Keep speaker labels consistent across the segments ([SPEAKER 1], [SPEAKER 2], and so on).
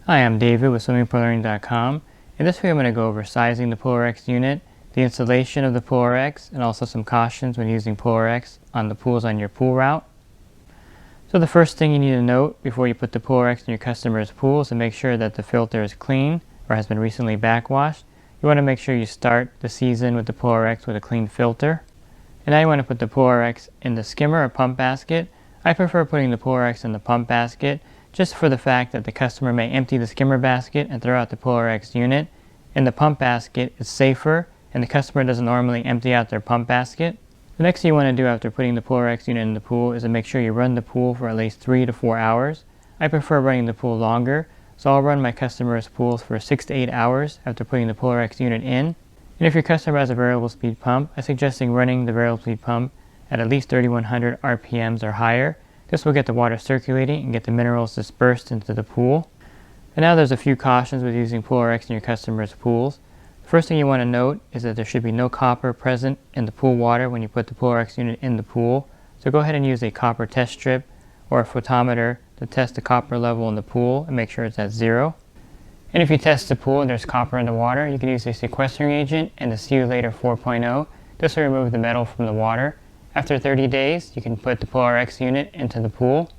[SPEAKER 1] Hi, I'm David with swimmingpoollearning.com. In this video I'm going to go over sizing the PoolRx unit, the installation of the PoolRx, and also some cautions when using PoolRx on the pools on your pool route. So the first thing you need to note before you put the PoolRx in your customer's pool is to make sure that the filter is clean or has been recently backwashed. You want to make sure you start the season with the PoolRx with a clean filter. And now you want to put the PoolRx in the skimmer or pump basket. I prefer putting the PoolRx in the pump basket just for the fact that the customer may empty the skimmer basket and throw out the PoolRx unit. In the pump basket, it's safer and the customer doesn't normally empty out their pump basket. The next thing you want to do after putting the PoolRx unit in the pool is to make sure you run the pool for at least 3 to 4 hours. I prefer running the pool longer, so I'll run my customer's pools for 6 to 8 hours after putting the PoolRx unit in. And if your customer has a variable speed pump, I'm suggesting running the variable speed pump at least 3100 RPMs or higher. This will get the water circulating and get the minerals dispersed into the pool. And now there's a few cautions with using PoolRx in your customer's pools. The first thing you want to note is that there should be no copper present in the pool water when you put the PoolRx unit in the pool. So go ahead and use a copper test strip or a photometer to test the copper level in the pool and make sure it's at 0. And if you test the pool and there's copper in the water, you can use a sequestering agent and the Chelated 4.0. This will remove the metal from the water. After 30 days, you can put the PoolRx unit into the pool.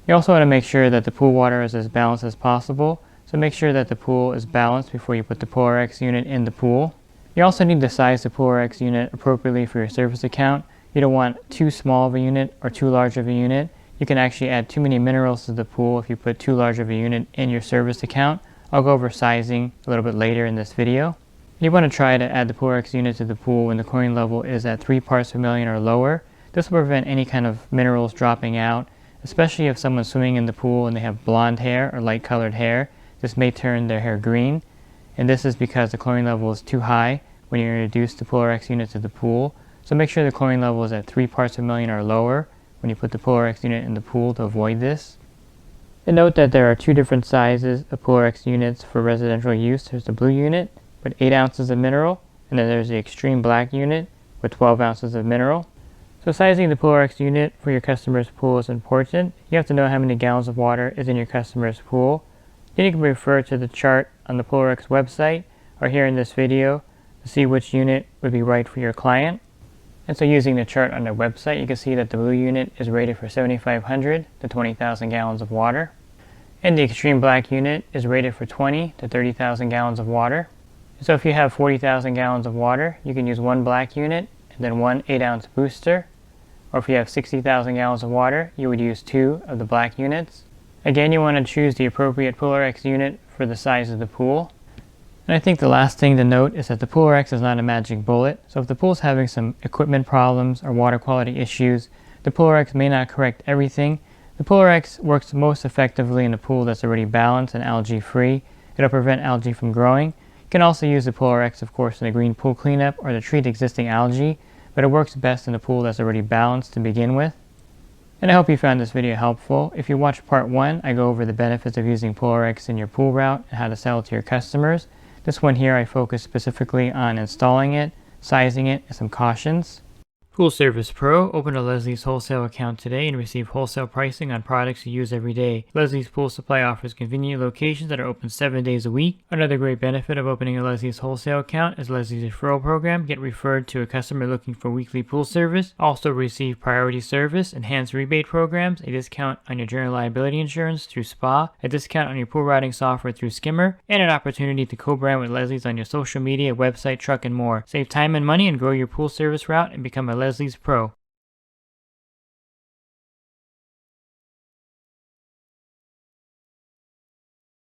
[SPEAKER 1] You also want to make sure that the pool water is as balanced as possible, so make sure that the pool is balanced before you put the PoolRx unit in the pool. You also need to size the PoolRx unit appropriately for your service account. You don't want too small of a unit or too large of a unit. You can actually add too many minerals to the pool if you put too large of a unit in your service account. I'll go over sizing a little bit later in this video. You want to try to add the PoolRx unit to the pool when the chlorine level is at 3 parts per million or lower. This will prevent any kind of minerals dropping out, especially if someone's swimming in the pool and they have blonde hair or light colored hair. This may turn their hair green, and this is because the chlorine level is too high when you introduce the PoolRx unit to the pool. So make sure the chlorine level is at 3 parts per million or lower when you put the PoolRx unit in the pool to avoid this. And note that there are 2 different sizes of PoolRx units for residential use. There's the blue unit with 8 ounces of mineral, and then there's the extreme black unit with 12 ounces of mineral. So sizing the PoolRx unit for your customer's pool is important. You have to know how many gallons of water is in your customer's pool. Then you can refer to the chart on the PoolRx website or here in this video to see which unit would be right for your client. And so using the chart on their website, you can see that the blue unit is rated for 7,500 to 20,000 gallons of water. And the extreme black unit is rated for 20 to 30,000 gallons of water. So if you have 40,000 gallons of water, you can use 1 black unit and then 1 8-ounce booster. Or if you have 60,000 gallons of water, you would use 2 of the black units. Again, you want to choose the appropriate PoolRx unit for the size of the pool. And I think the last thing to note is that the PoolRx is not a magic bullet. So if the pool is having some equipment problems or water quality issues, the PoolRx may not correct everything. The PoolRx works most effectively in a pool that's already balanced and algae-free. It'll prevent algae from growing. You can also use the PoolRx, of course, in a green pool cleanup or to treat existing algae, but it works best in a pool that's already balanced to begin with. And I hope you found this video helpful. If you watched part 1, I go over the benefits of using PoolRx in your pool route and how to sell it to your customers. This one here I focus specifically on installing it, sizing it, and some cautions. Pool Service Pro, open a Leslie's wholesale account today and receive wholesale pricing on products you use every day. Leslie's Pool Supply offers convenient locations that are open 7 days a week. Another great benefit of opening a Leslie's wholesale account is Leslie's referral program. Get referred to a customer looking for weekly pool service. Also receive priority service, enhanced rebate programs, a discount on your general liability insurance through SPA, a discount on your pool routing software through Skimmer, and an opportunity to co-brand with Leslie's on your social media, website, truck, and more. Save time and money and grow your pool service route and become a Leslie's Pro.